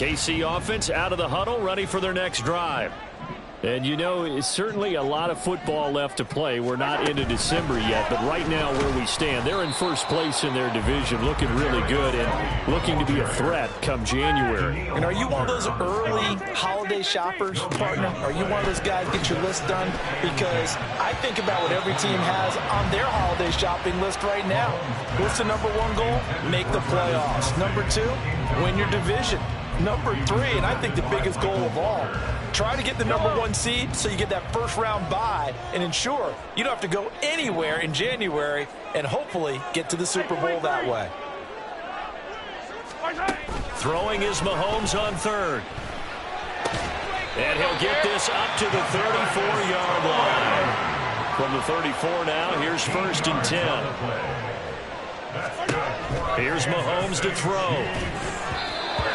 KC offense out of the huddle, ready for their next drive. And, you know, it's certainly a lot of football left to play. We're not into December yet, but right now where we stand, they're in first place in their division, looking really good and looking to be a threat come January. And are you one of those early holiday shoppers, partner? Are you one of those guys get your list done? Because I think about what every team has on their holiday shopping list right now. What's the number one goal? Make the playoffs. Number two, win your division. Number three, and I think the biggest goal of all, try to get the number one seed so you get that first round bye and ensure you don't have to go anywhere in January and hopefully get to the Super Bowl that way. Throwing is Mahomes on third. And he'll get this up to the 34-yard line. From the 34 now, here's 1st and 10. Here's Mahomes to throw.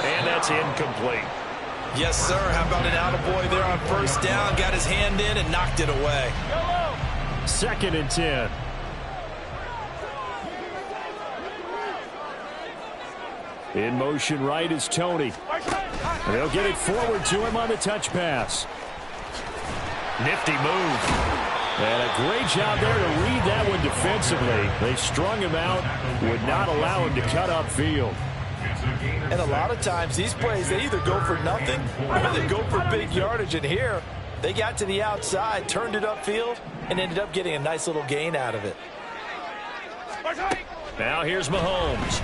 And that's incomplete. Yes, sir. How about an attaboy there on first down? Got his hand in and knocked it away. 2nd and 10. In motion right is Tony. And they'll get it forward to him on the touch pass. Nifty move. And a great job there to read that one defensively. They strung him out, would not allow him to cut upfield. And a lot of times these plays, they either go for nothing or they go for big yardage. And here, they got to the outside, turned it upfield, and ended up getting a nice little gain out of it. Now here's Mahomes.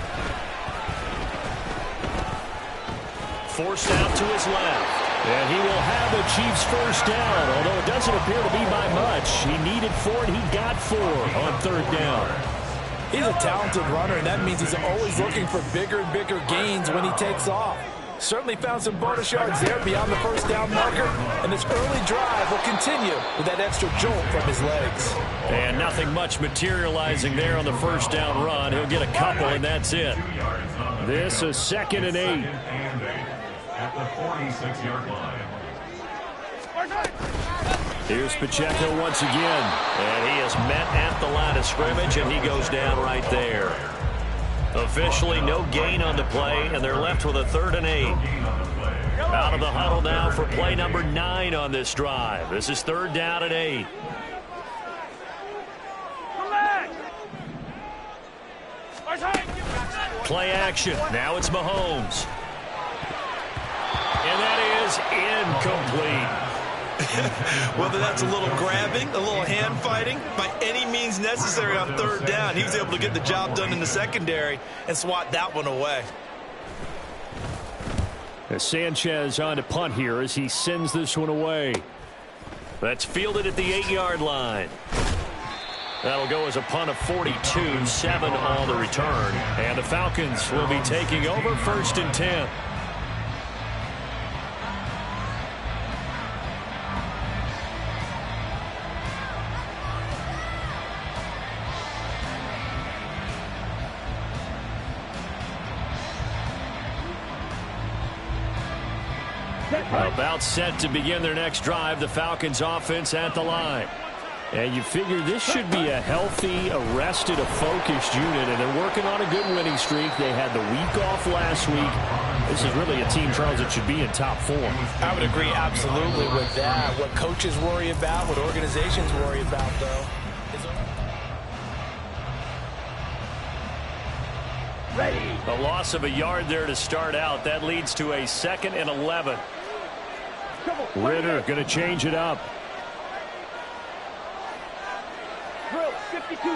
Forced out to his left. And he will have the Chiefs first down, although it doesn't appear to be by much. He needed 4, and he got 4 on 3rd down. He's a talented runner, and that means he's always looking for bigger and bigger gains when he takes off. Certainly found some bonus yards there beyond the first down marker, and this early drive will continue with that extra jolt from his legs. And nothing much materializing there on the first down run. He'll get a couple, and that's it. This is 2nd and 8. At the 46-yard line. Here's Pacheco once again. And he is met at the line of scrimmage, and he goes down right there. Officially no gain on the play, and they're left with a 3rd and 8. Out of the huddle now for play number 9 on this drive. This is 3rd down and 8. Play action. Now it's Mahomes. And that is incomplete. Whether that's a little grabbing, a little hand fighting, by any means necessary on 3rd down, he was able to get the job done in the secondary and swat that one away. As Sanchez on to punt here as he sends this one away. That's fielded at the 8-yard line. That'll go as a punt of 42, 7 on the return. And the Falcons will be taking over 1st and 10. About set to begin their next drive. The Falcons offense at the line. And you figure this should be a healthy, arrested, a focused unit, and they're working on a good winning streak. They had the week off last week. This is really a team, Charles, that should be in top form. I would agree absolutely with that. What coaches worry about, what organizations worry about, though, is ready. A loss of a yard there to start out. That leads to a 2nd and 11. Ritter going to change it up. 52.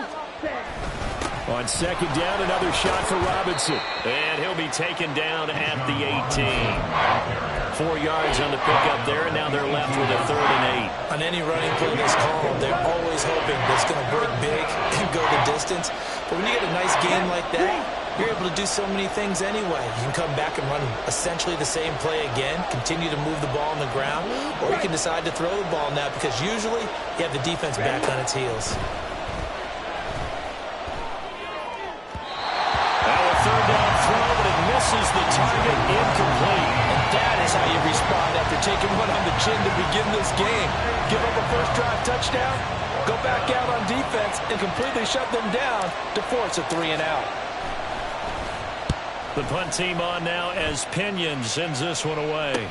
On 2nd down, another shot for Robinson. And he'll be taken down at the 18. 4 yards on the pickup there, and now they're left with a 3rd and 8. On any running play that's called, they're always hoping that it's going to break big and go the distance. But when you get a nice game like that, you're able to do so many things anyway. You can come back and run essentially the same play again, continue to move the ball on the ground, or you can decide to throw the ball now because usually you have the defense back on its heels. Now a 3rd down throw, but it misses the target, incomplete. And that is how you respond after taking one on the chin to begin this game. Give up a first drive touchdown, go back out on defense, and completely shut them down to force a 3 and out. The punt team on now as Pinion sends this one away.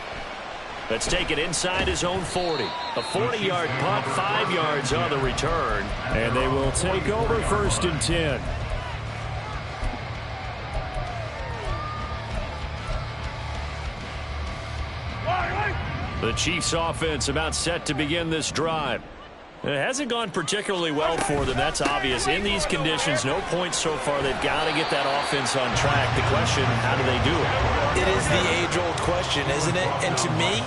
Let's take it inside his own 40. A 40-yard punt, 5 yards on the return. And they will take over 1st and 10. The Chiefs offense about set to begin this drive. It hasn't gone particularly well for them. That's obvious. In these conditions, no points so far. They've got to get that offense on track. The question, how do they do it? It is the age-old question, isn't it? And to me,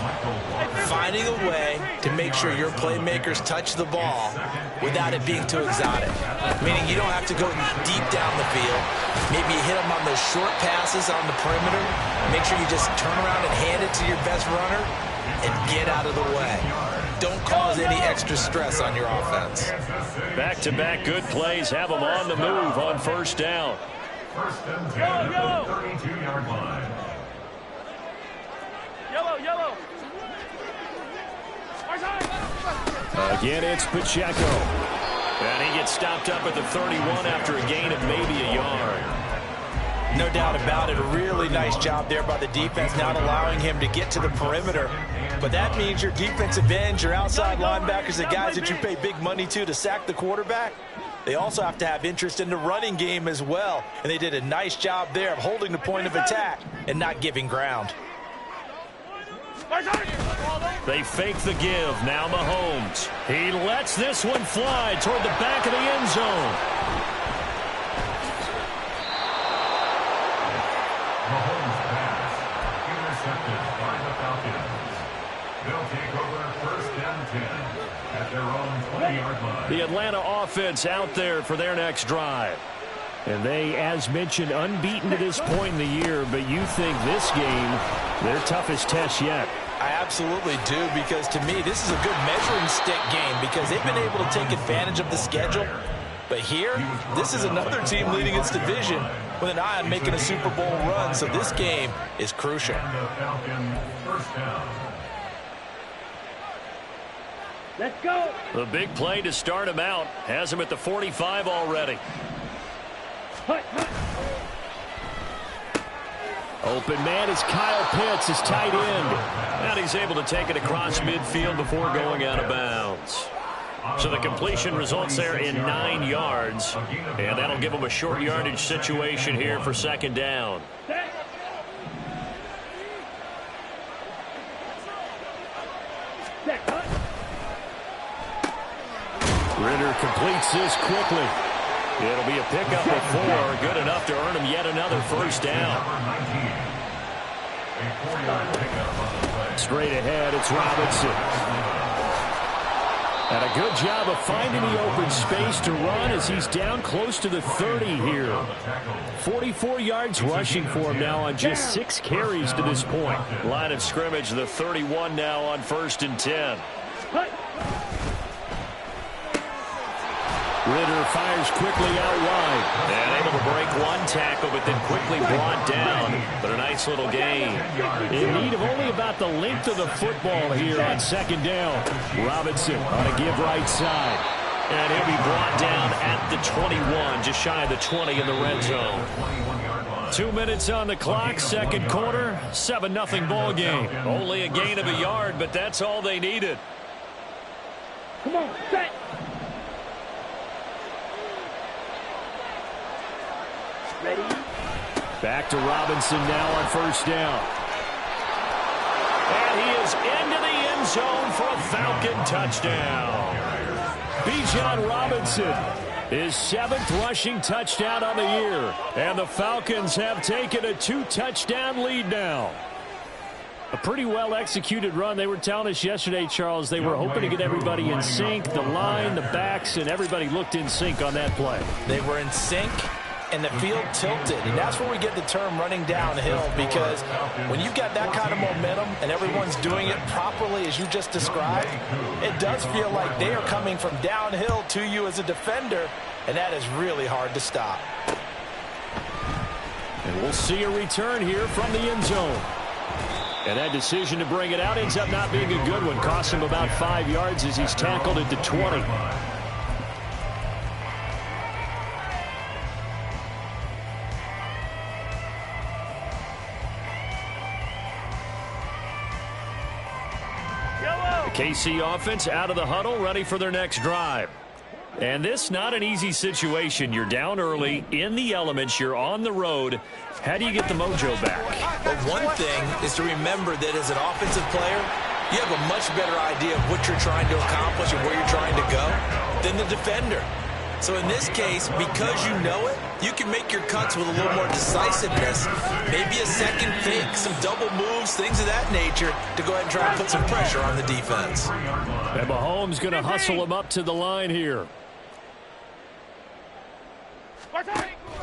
finding a way to make sure your playmakers touch the ball without it being too exotic. Meaning you don't have to go deep down the field. Maybe you hit them on those short passes on the perimeter. Make sure you just turn around and hand it to your best runner and get out of the way. Don't cause any extra stress on your offense. Back-to-back good plays have them on the move on 1st down. 1st and 10 at the 32-yard line. Yellow. Again, it's Pacheco. And he gets stopped up at the 31 after a gain of maybe a yard. No doubt about it. A really nice job there by the defense, not allowing him to get to the perimeter. But that means your defensive ends, your outside linebackers, the guys that you pay big money to sack the quarterback, they also have to have interest in the running game as well. And they did a nice job there of holding the point of attack and not giving ground. They fake the give. Now Mahomes. He lets this one fly toward the back of the end zone. Mahomes pass intercepted by the Falcons. They'll take over 1st and 10 at their own 20-yard line. The Atlanta offense out there for their next drive. And they, as mentioned, unbeaten to this point in the year, but you think this game, their toughest test yet. I absolutely do, because to me, this is a good measuring stick game because they've been able to take advantage of the schedule. But here, this is another team leading its division with an eye on making a Super Bowl run, so this game is crucial. And the Falcons 1st down. Let's go. The big play to start him out has him at the 45 already. Open man is Kyle Pitts, his tight end. And he's able to take it across midfield before going out of bounds. So the completion results there in 9 yards. And that'll give him a short yardage situation here for 2nd down. Ritter completes this quickly. It'll be a pickup of 4, good enough to earn him yet another 1st down. Straight ahead, it's Robinson. And a good job of finding the open space to run as he's down close to the 30 here. 44 yards rushing for him now on just 6 carries to this point. Line of scrimmage, the 31 now on 1st and 10. Ritter fires quickly out wide. And able to break one tackle, but then quickly brought down. But a nice little gain. In need of only about the length of the football here on 2nd down. Robinson on a give right side. And he'll be brought down at the 21, just shy of the 20 in the red zone. 2 minutes on the clock, 2nd quarter, 7-0 ball game. Only a gain of a yard, but that's all they needed. Come on, set. Ready? Back to Robinson now on 1st down. And he is into the end zone for a Falcon touchdown. Bijan Robinson, his 7th rushing touchdown on the year. And the Falcons have taken a 2-touchdown lead now. A pretty well-executed run. They were telling us yesterday, Charles, they were hoping to get everybody in sync. The line, the backs, and everybody looked in sync on that play. They were in sync, and the field tilted. And that's where we get the term running downhill, because when you've got that kind of momentum and everyone's doing it properly as you just described, it does feel like they are coming from downhill to you as a defender, and that is really hard to stop. And we'll see a return here from the end zone. And that decision to bring it out ends up not being a good one. Cost him about 5 yards as he's tackled at the 20. The KC offense out of the huddle, ready for their next drive. And this not an easy situation. You're down early, in the elements, you're on the road. How do you get the mojo back? Well, one thing is to remember that as an offensive player, you have a much better idea of what you're trying to accomplish and where you're trying to go than the defender. So in this case, because you know it, you can make your cuts with a little more decisiveness. Maybe a second fake, some double moves, things of that nature to go ahead and try and put some pressure on the defense. And Mahomes going to hustle him up to the line here.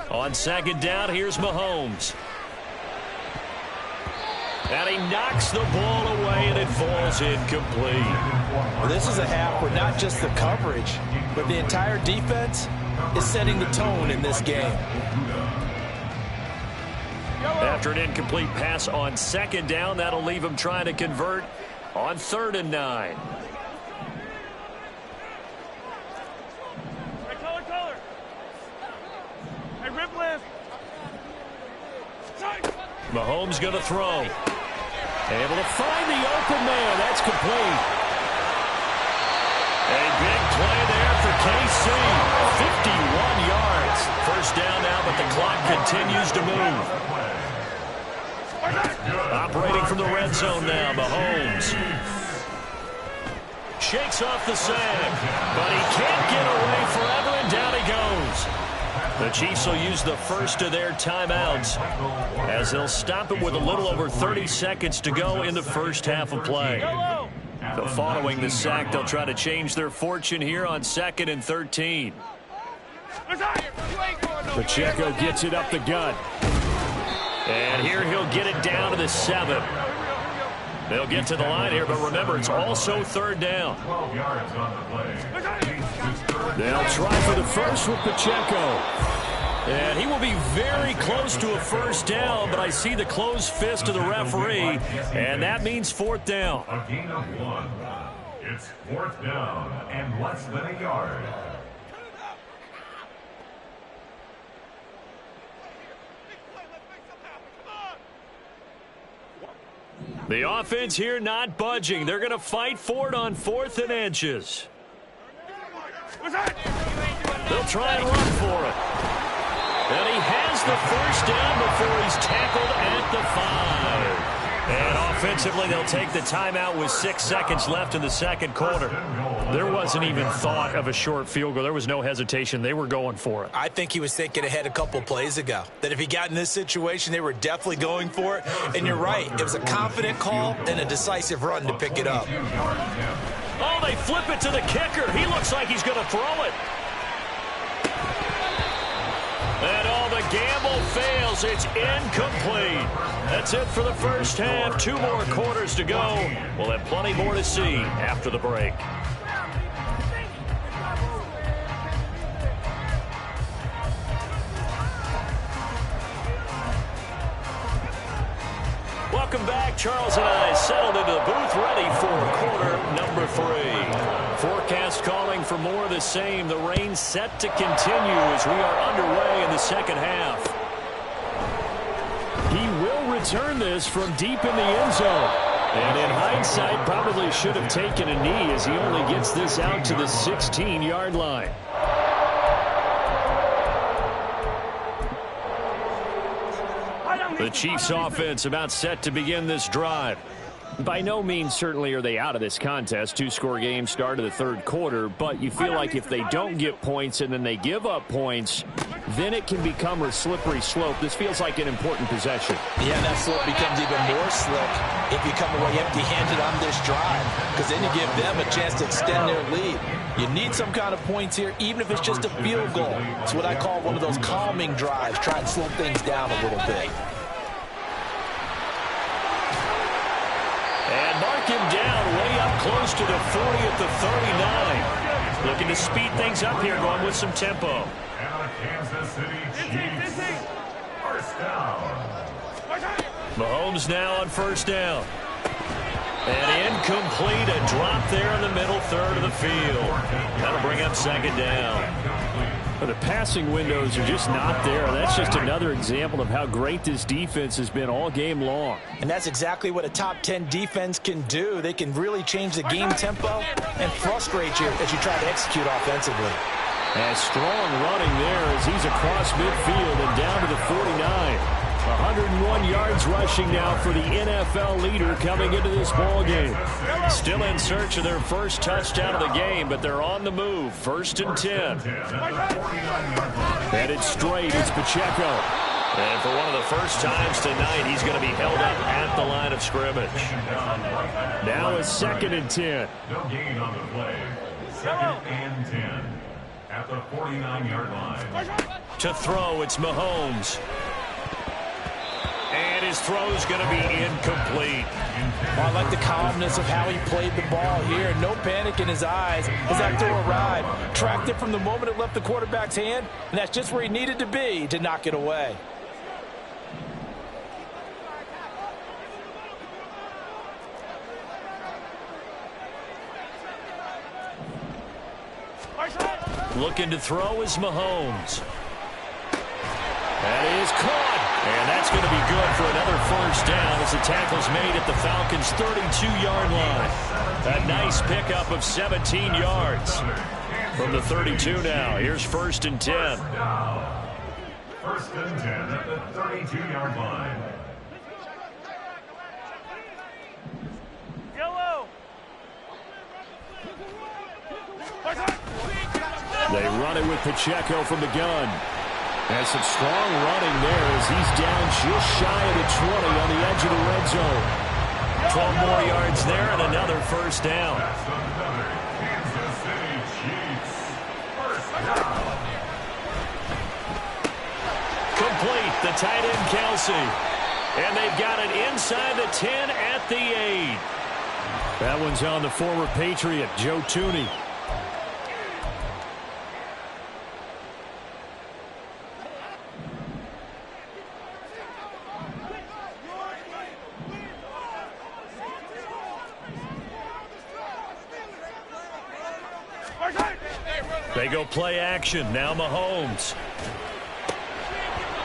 On second down, here's Mahomes. And he knocks the ball away, and it falls incomplete. Well, this is a half where not just the coverage, but the entire defense is setting the tone in this game. After an incomplete pass on second down, that'll leave him trying to convert on 3rd and 9. Hey, rip list. Mahomes going to throw. Able to find the open man. That's complete. A big play there for KC. 51 yards. First down now, but the clock continues to move. Operating from the red zone now, Mahomes. Shakes off the sack, but he can't get away forever, and down he goes. The Chiefs will use the first of their timeouts as they'll stop it with a little over 30 seconds to go in the first half of play. So following the sack, they'll try to change their fortune here on 2nd and 13. Pacheco gets it up the gut. And here he'll get it down to the 7. They'll get to the line here, but remember, it's also 3rd down. They'll try for the first with Pacheco. And he will be very close to a first down, but I see the closed fist of the referee, and that means 4th down. A gain of 1. It's 4th down and less than a yard. The offense here not budging. They're going to fight for it on 4th and inches. They'll try and run for it. And he has the first down before he's tackled at the 5. And offensively, they'll take the timeout with 6 seconds left in the second quarter. There wasn't even thought of a short field goal. There was no hesitation. They were going for it. I think he was thinking ahead a couple plays ago, that if he got in this situation, they were definitely going for it. And you're right. It was a confident call and a decisive run to pick it up. Oh, they flip it to the kicker. He looks like he's going to throw it. And all the gamble fails. It's incomplete. That's it for the first half. 2 more quarters to go. We'll have plenty more to see after the break. Welcome back. Charles and I settled into the booth, ready for quarter number 3. Forecast calling for more of the same. The rain set to continue as we are underway in the second half. He will return this from deep in the end zone. And in hindsight, probably should have taken a knee as he only gets this out to the 16-yard line. The Chiefs offense about set to begin this drive. By no means certainly are they out of this contest. 2-score game start of the 3rd quarter, but you feel like if they don't get points and then they give up points, then it can become a slippery slope. This feels like an important possession. Yeah, that slope becomes even more slick if you come away empty-handed on this drive, because then you give them a chance to extend their lead. You need some kind of points here, even if it's just a field goal. It's what I call one of those calming drives, try and slow things down a little bit. And mark him down way up close to the 40 at the 39. Looking to speed things up here, going with some tempo. And the Kansas City Chiefs. First down. Mahomes now on first down. And incomplete, a drop there in the middle third of the field. That'll bring up second down. Well, the passing windows are just not there. That's just another example of how great this defense has been all game long. And that's exactly what a top 10 defense can do. They can really change the game tempo and frustrate you as you try to execute offensively. And strong running there as he's across midfield and down to the 49. 101 yards rushing now for the NFL leader coming into this ball game. Still in search of their first touchdown of the game, but they're on the move. 1st and 10. Headed straight, it's Pacheco. And for one of the first times tonight, he's going to be held up at the line of scrimmage. Now a 2nd and 10. No gain on the play. 2nd and 10 at the 49-yard line. To throw, it's Mahomes. And his throw's going to be incomplete. I like the calmness of how he played the ball here. No panic in his eyes as that throw arrived. Tracked it from the moment it left the quarterback's hand, and that's just where he needed to be to knock it away. Looking to throw is Mahomes. That is caught. And that's going to be good for another first down as the tackle's made at the Falcons' 32-yard line. A nice pickup of 17 yards. From the 32 now, here's 1st and 10. 1st and 10 at the 32-yard line. Yellow. They run it with Pacheco from the gun. And some strong running there as he's down just shy of the 20 on the edge of the red zone. 12 more yards there and another first down. Kansas City Chiefs. First down. Complete, the tight end Kelsey. And they've got it inside the 10 at the 8. That one's on the former Patriot, Joe Tooney. They go play action. Now Mahomes.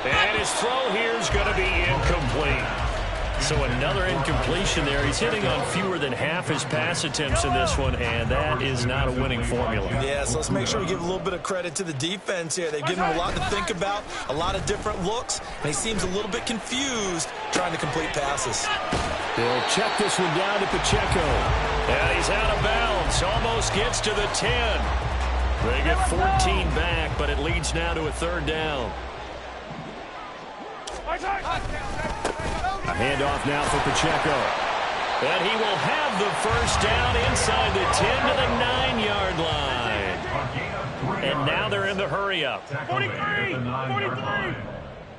And his throw here is going to be incomplete. So another incompletion there. He's hitting on fewer than half his pass attempts in this one, and that is not a winning formula. Yeah, so let's make sure we give a little bit of credit to the defense here. They've given him a lot to think about, a lot of different looks, and he seems a little bit confused trying to complete passes. They'll check this one down to Pacheco. Yeah, he's out of bounds. Almost gets to the 10. They get 14 back, but it leads now to a 3rd down. A handoff now for Pacheco. And he will have the first down inside the 10 to the 9-yard line. And now they're in the hurry-up. 43! 43!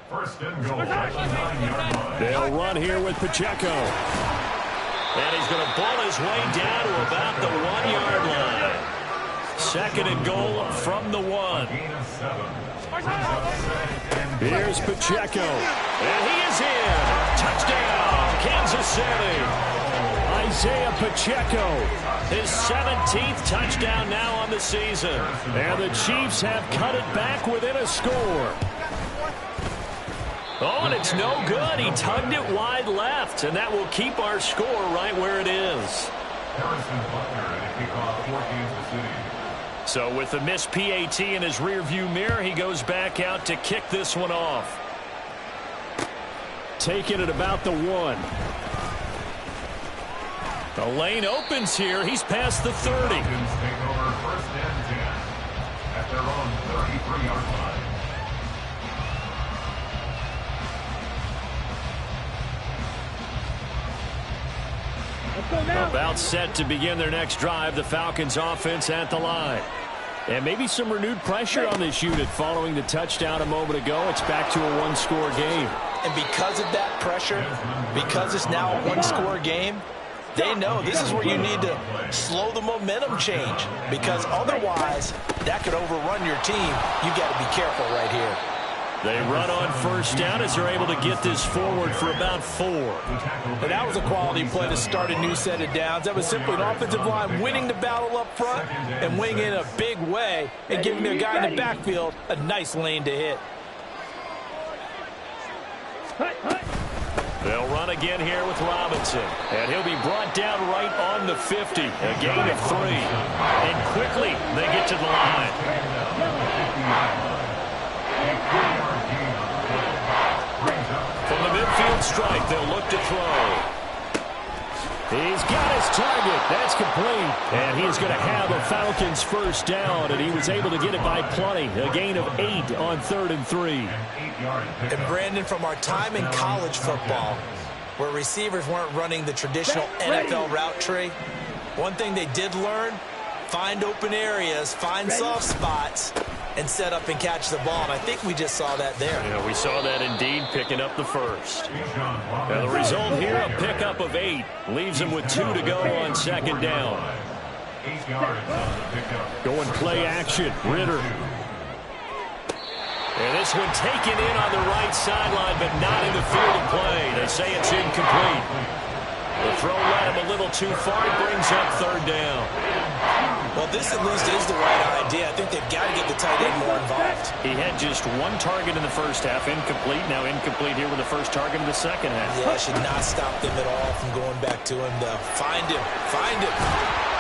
First and goal at the 9-yard line. They'll run here with Pacheco. And he's going to bull his way down to about the 1-yard line. 2nd and goal from the 1. Here's Pacheco. And he is in. Touchdown, Kansas City. Isaiah Pacheco. His 17th touchdown now on the season. And the Chiefs have cut it back within a score. Oh, and it's no good. He tugged it wide left, and that will keep our score right where it is. Harrison Butler at a kickoff for Kansas City. So with the missed PAT in his rearview mirror, he goes back out to kick this one off. Taking it about the 1. The lane opens here. He's past the 30. Falcons take over 1st and 10 at their own 33-yard line. About set to begin their next drive, the Falcons offense at the line. And maybe some renewed pressure on this unit following the touchdown a moment ago. It's back to a one-score game. And because of that pressure, because it's now a one-score game, they know this is where you need to slow the momentum change, because otherwise that could overrun your team. You got to be careful right here. They run on first down as they're able to get this forward for about 4. And that was a quality play to start a new set of downs. That was simply an offensive line winning the battle up front and winning in a big way and giving their guy in the backfield a nice lane to hit. They'll run again here with Robinson. And he'll be brought down right on the 50. A gain of 3. And quickly they get to the line. From the midfield strike, they'll look to throw. He's got his target. That's complete. And he's going to have a Falcons first down, and he was able to get it by plenty. A gain of 8 on 3rd and 3. And Brandon, from our time in college football, where receivers weren't running the traditional NFL route tree, one thing they did learn, find open areas, find soft spots, and set up and catch the ball. And I think we just saw that there. Yeah, we saw that indeed, picking up the first. Now the result here, a pickup of 8. Leaves him with 2 to go on 2nd down. 8 yards on the pickup. Going play action, Ritter. And this one taken in on the right sideline, but not in the field of play. They say it's incomplete. The throw led him a little too far. He brings up 3rd down. Well, this at least is the right idea. I think they've got to get the tight end more involved. He had just 1 target in the first half, incomplete. Now incomplete here with the first target in the second half. Yeah, should not stop them at all from going back to him, though. Find him. Find him.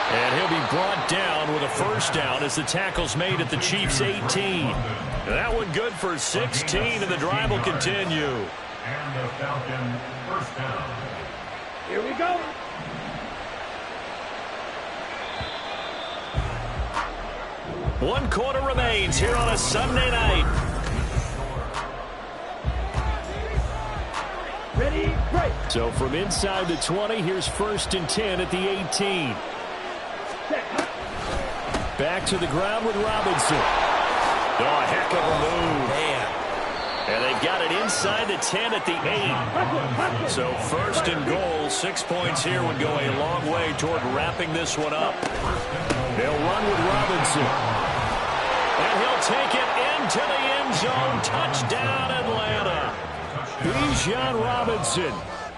And he'll be brought down with a first down as the tackle's made at the Chiefs' 18. That one good for 16, and the drive will continue. And the Falcon first down. Here we go. One quarter remains here on a Sunday night. Ready, break. So from inside the 20, here's 1st and 10 at the 18. Back to the ground with Robinson. Oh, a heck of a move. Man. And they've got it inside the 10 at the 8. So 1st and goal, 6 points here would go a long way toward wrapping this one up. They'll run with Robinson. And he'll take it into the end zone. Touchdown, Atlanta. Bijan Robinson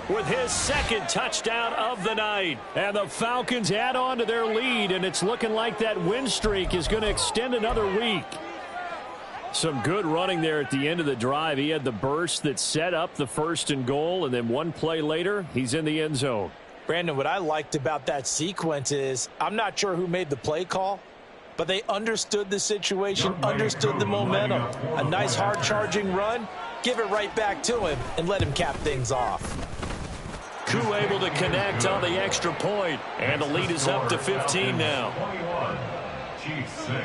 with his 2nd touchdown of the night. And the Falcons add on to their lead, and it's looking like that win streak is going to extend another week. Some good running there at the end of the drive. He had the burst that set up the 1st and goal, and then 1 play later, he's in the end zone. Brandon, what I liked about that sequence is I'm not sure who made the play call, but they understood the situation, understood the momentum. A nice hard-charging run, give it right back to him, and let him cap things off. Koo able to connect on the extra point, and the lead is up to 15 now. 21, Chiefs 6.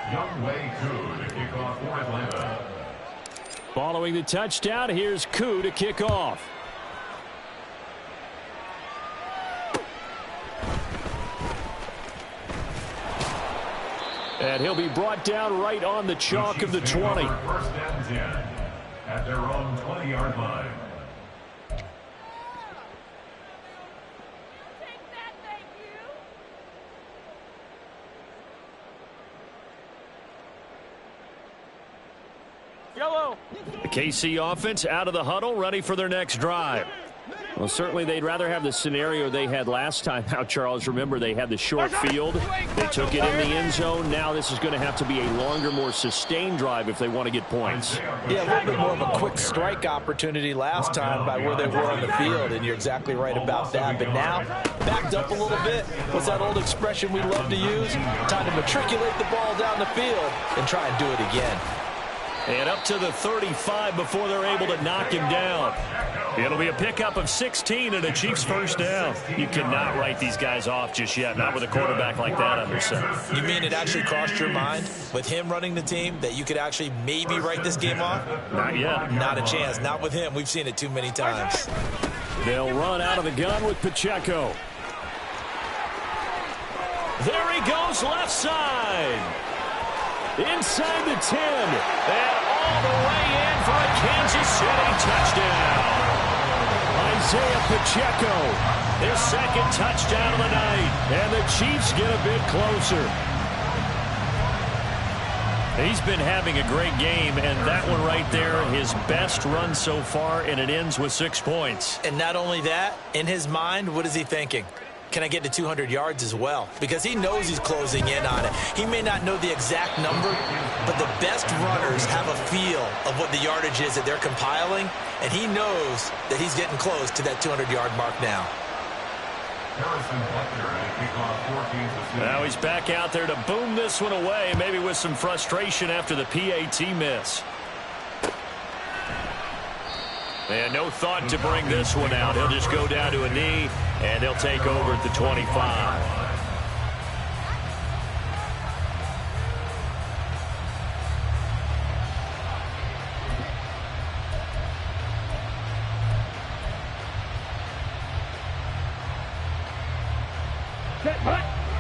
Younghoe Koo to kick off for Atlanta. Following the touchdown, here's Koo to kick off. And he'll be brought down right on the chalk of the 20. 1st and 10 at their own 20-yard line. Yellow. The KC offense out of the huddle, ready for their next drive. Well, certainly they'd rather have the scenario they had last time out, Charles. Remember, they had the short field. They took it in the end zone. Now this is going to have to be a longer, more sustained drive if they want to get points. Yeah, a little bit more of a quick strike opportunity last time by where they were on the field, and you're exactly right about that. But now, backed up a little bit. What's that old expression we love to use? Time to matriculate the ball down the field and try and do it again. And up to the 35 before they're able to knock him down. It'll be a pickup of 16 and a Chiefs first down. You cannot write these guys off just yet, not with a quarterback like that under center. You mean it actually crossed your mind with him running the team that you could actually maybe write this game off? Not yet. Not a chance. Not with him. We've seen it too many times. They'll run out of the gun with Pacheco. There he goes, left side. Inside the 10, and all the way in for a Kansas City touchdown. Isaiah Pacheco His second touchdown of the night. And the Chiefs get a bit closer. He's been having a great game, and that one right there, his best run so far, and it ends with 6 points. And not only that, in his mind, what is he thinking? Can I get to 200 yards as well? Because he knows he's closing in on it. He may not know the exact number, but the best runners have a feel of what the yardage is that they're compiling, and he knows that he's getting close to that 200-yard mark now. Now he's back out there to boom this one away, maybe with some frustration after the PAT miss. And no thought to bring this one out. He'll just go down to a knee, and he'll take over at the 25.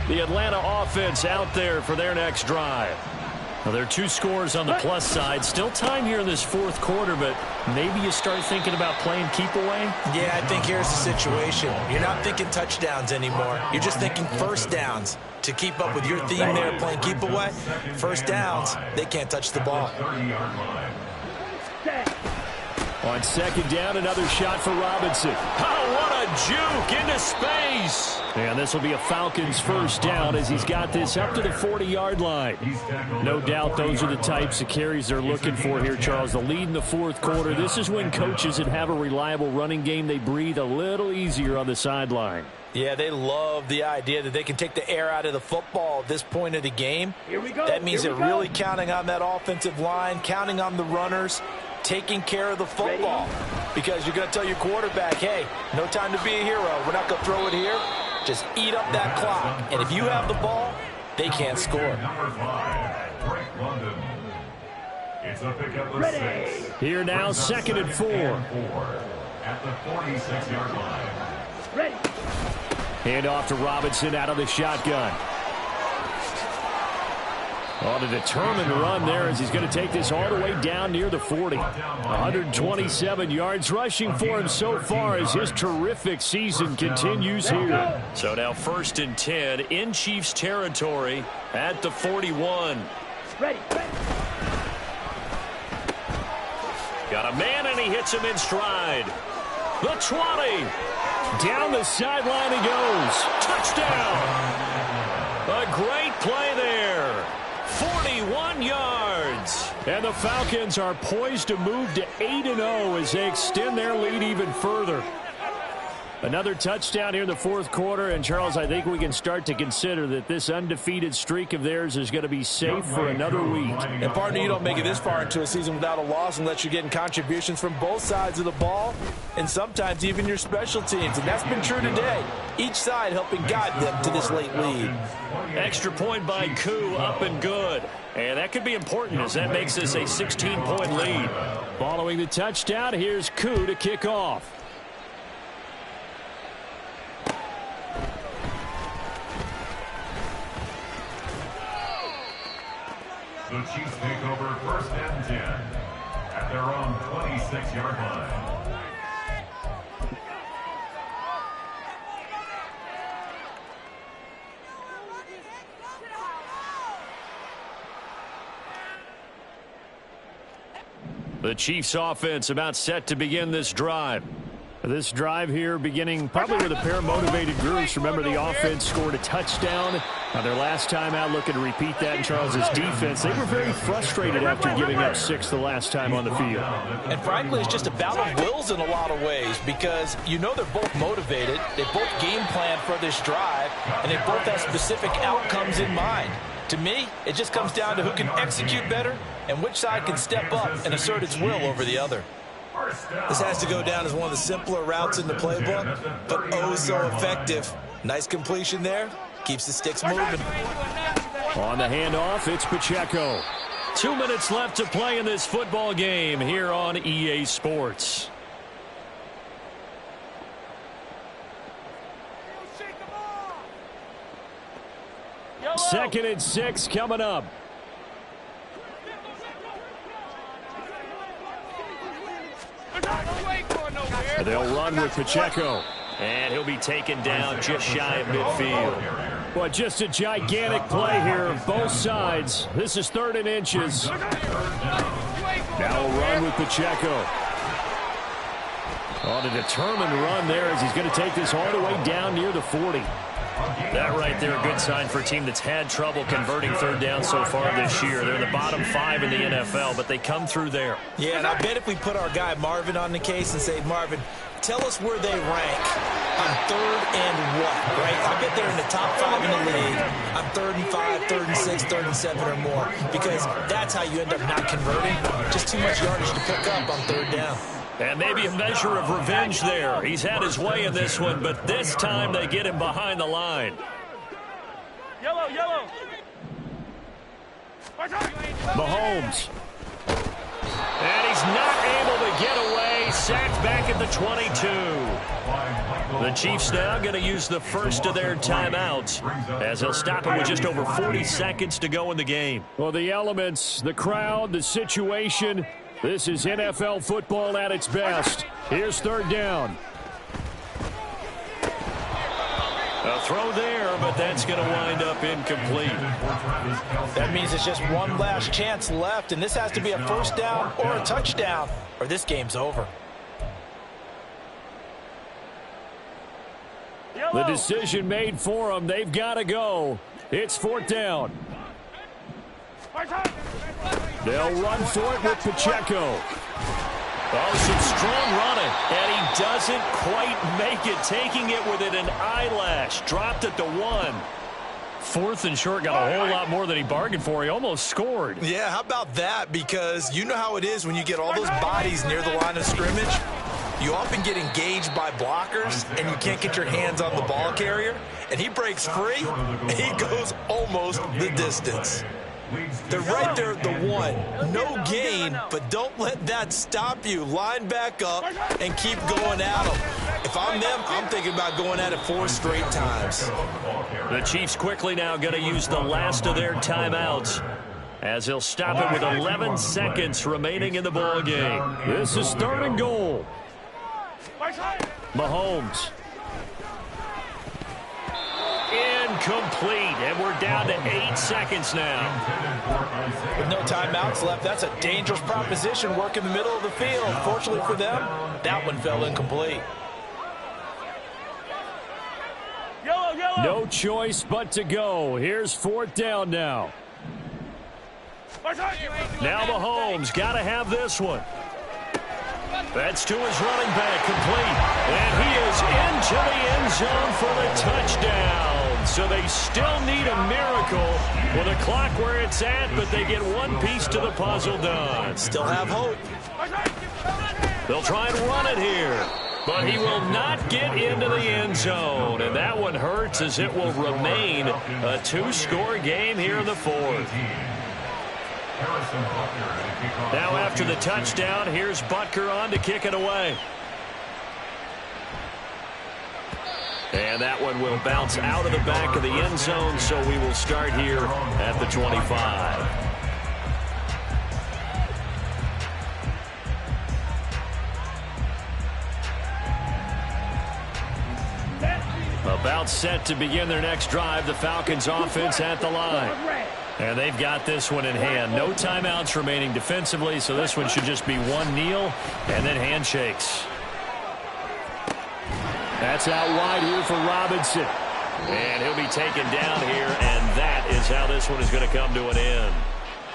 The Atlanta offense out there for their next drive. Well, there are 2 scores on the plus side. Still time here in this fourth quarter, but maybe you start thinking about playing keep away? Yeah, I think here's the situation. You're not thinking touchdowns anymore. You're just thinking first downs. To keep up with your theme there, playing keep away, first downs, they can't touch the ball. On second down, another shot for Robinson. Oh, what a juke into space. And this will be a Falcons first down as he's got this up to the 40-yard line. No doubt those are the types of carries they're looking for here, Charles. The lead in the fourth quarter. This is when coaches that have a reliable running game, they breathe a little easier on the sideline. Yeah, they love the idea that they can take the air out of the football at this point of the game. Here we go. That means they're really counting on that offensive line, counting on the runners, taking care of the football. Because you're going to tell your quarterback, hey, no time to be a hero. We're not going to throw it here. Just eat up that clock. And if you have the ball, they can't score. Number 5, Frank London. It's a pickup of 6. Here now, second and 4. At the 46-yard line. Ready. Hand off to Robinson out of the shotgun. On a determined run there as he's going to take this all the way down near the 40. 127 yards rushing for him so far as his terrific season continues here. So now first and 10 in Chiefs territory at the 41. Ready. Got a man and he hits him in stride. The 20. Down the sideline he goes. Touchdown. A great play there. 41 yards. And the Falcons are poised to move to 8-0 as they extend their lead even further. Another touchdown here in the fourth quarter. And, Charles, I think we can start to consider that this undefeated streak of theirs is going to be safe for another week. And, partner, you don't make it this far into a season without a loss unless you're getting contributions from both sides of the ball and sometimes even your special teams. And that's been true today. Each side helping guide them to this late lead. Extra point by Koo, up and good. And that could be important as that makes this a 16-point lead. Following the touchdown, here's Koo to kick off. The Chiefs take over first and 10 at their own 26-yard line. The Chiefs offense about set to begin this drive. This drive here beginning probably with a pair of motivated groups. Remember, the offense scored a touchdown their last time out. Looking to repeat that in Charles's defense. They were very frustrated after giving up 6 the last time on the field. And frankly, it's just a battle of wills in a lot of ways because you know they're both motivated. They both game plan for this drive, and they both have specific outcomes in mind. To me, it just comes down to who can execute better and which side can step up and assert its will over the other. This has to go down as one of the simpler routes in the playbook, but oh so effective. Nice completion there. Keeps the sticks moving. On the handoff, it's Pacheco. 2 minutes left to play in this football game here on EA Sports. Second and 6 coming up. They'll run with Pacheco. And he'll be taken down just shy of midfield. Well, just a gigantic play here, both sides. This is 3rd and inches. Now a run with Pacheco. On a determined run there as he's going to take this all the way down near the 40. That right there, a good sign for a team that's had trouble converting 3rd down so far this year. They're in the bottom 5 in the NFL, but they come through there. Yeah, and I bet if we put our guy Marvin on the case and say, Marvin, tell us where they rank on 3rd and what, right? I bet they're in the top 5 in the league on 3rd and 5, 3rd and 6, 3rd and 7 or more, because that's how you end up not converting. Just too much yardage to pick up on 3rd down. And maybe a measure of revenge there. He's had his way in this one, but this time they get him behind the line. Yellow, yellow. Mahomes. And he's not able to get away. Sacked back at the 22. The Chiefs now going to use the first of their timeouts as they'll stop it with just over 40 seconds to go in the game. Well, the elements, the crowd, the situation. This is NFL football at its best. Here's 3rd down. A throw there, but that's going to wind up incomplete. That means it's just one last chance left, and this has to be a 1st down or a touchdown, or this game's over. The decision made for them. They've got to go. It's 4th down. They'll run for it with Pacheco. Oh, some strong running, and he doesn't quite make it, taking it with an eyelash. Dropped it to 1. 4th and short, got a whole lot more than he bargained for. He almost scored. Yeah, how about that? Because you know how it is when you get all those bodies near the line of scrimmage. You often get engaged by blockers, and you can't get your hands on the ball carrier. And he breaks free, and he goes almost the distance. They're right there at the 1. No gain, but don't let that stop you. Line back up and keep going at them. If I'm them, I'm thinking about going at it 4 straight times. The Chiefs quickly now going to use the last of their timeouts as they'll stop it with 11 seconds remaining in the ball game. This is 3rd and goal. Mahomes. Incomplete, and we're down to 8 seconds now. With no timeouts left, that's a dangerous proposition. Work in the middle of the field. Fortunately for them, that one fell incomplete. Yellow, yellow. No choice but to go. Here's 4th down now. Now Mahomes got to have this one. That's to his running back, complete. And he is into the end zone for the touchdown. So they still need a miracle with a clock where it's at, but they get one piece to the puzzle done. Still have hope. They'll try and run it here, but he will not get into the end zone. And that one hurts as it will remain a 2-score game here in the 4th. Now after the touchdown, here's Butker on to kick it away. And that one will bounce out of the back of the end zone, so we will start here at the 25. About set to begin their next drive, the Falcons offense at the line. And they've got this one in hand. No timeouts remaining defensively, so this one should just be one kneel and then handshakes. That's out wide here for Robinson. And he'll be taken down here, and that is how this one is going to come to an end.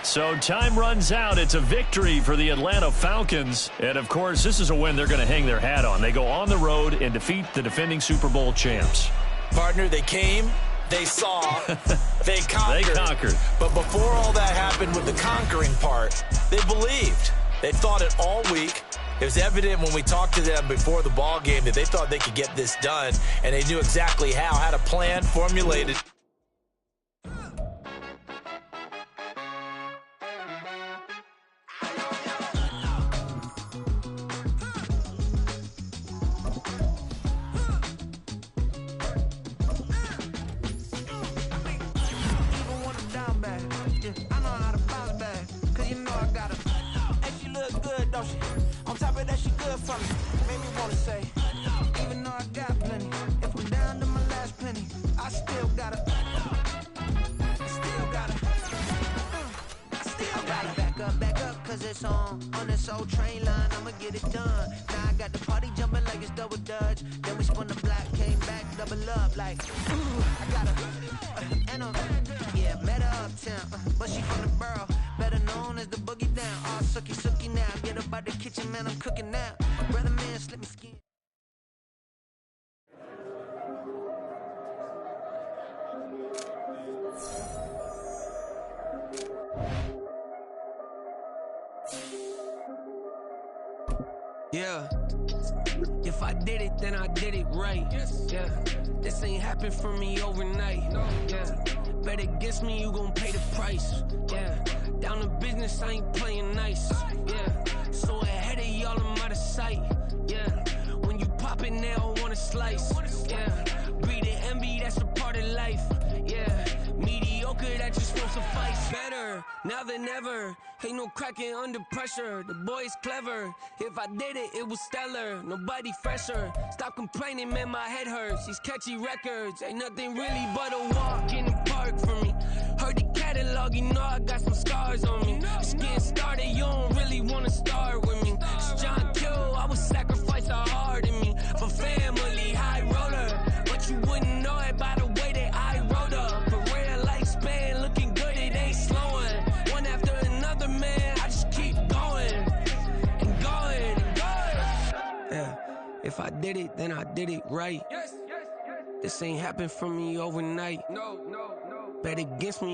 So time runs out. It's a victory for the Atlanta Falcons. And, of course, this is a win they're going to hang their hat on. They go on the road and defeat the defending Super Bowl champs. Partner, they came, they saw, they conquered. They conquered. But before all that happened with the conquering part, they believed. They thought it all week. It was evident when we talked to them before the ball game that they thought they could get this done, and they knew exactly how, had a plan formulated. On top of that, she good for me. Made me wanna say, even though I got plenty. it's on this old train line, I'ma get it done. Now I got the party jumping like it's double dutch. Then we spun the block, came back, double up like, I got yeah, met her uptown, but she from the borough, better known as the boogie down. All sucky sucky now, get up out the kitchen, man, I'm cooking now. Brother man, slip me skin. Yeah, if I did it, then I did it right. Yeah, this ain't happened for me overnight. Yeah, bet against me, you gon' pay the price. Yeah, down to business, I ain't playing nice. Yeah, so ahead of y'all, I'm out of sight. Yeah, when you pop it, they don't wanna slice. Yeah, greed and envy, that's a part of life. Yeah, mediocre, that just won't suffice. Better now than ever. Ain't no cracking under pressure. The boy's clever. If I did it, it was stellar. Nobody fresher. Stop complaining, man, my head hurts. These catchy records ain't nothing really but a walk in the park for me. Heard the catalog, you know I got some scars on me. Just getting started, you don't really wanna start with me. It's John Kill, I would sacrifice a heart in me for family, high roller. But you wouldn't know it by the way that I wrote up. Career lifespan looking good, it ain't slowing. One after another, man, I just keep going and going and going. Yeah, if I did it, then I did it right. This ain't happened for me overnight. Bet against me.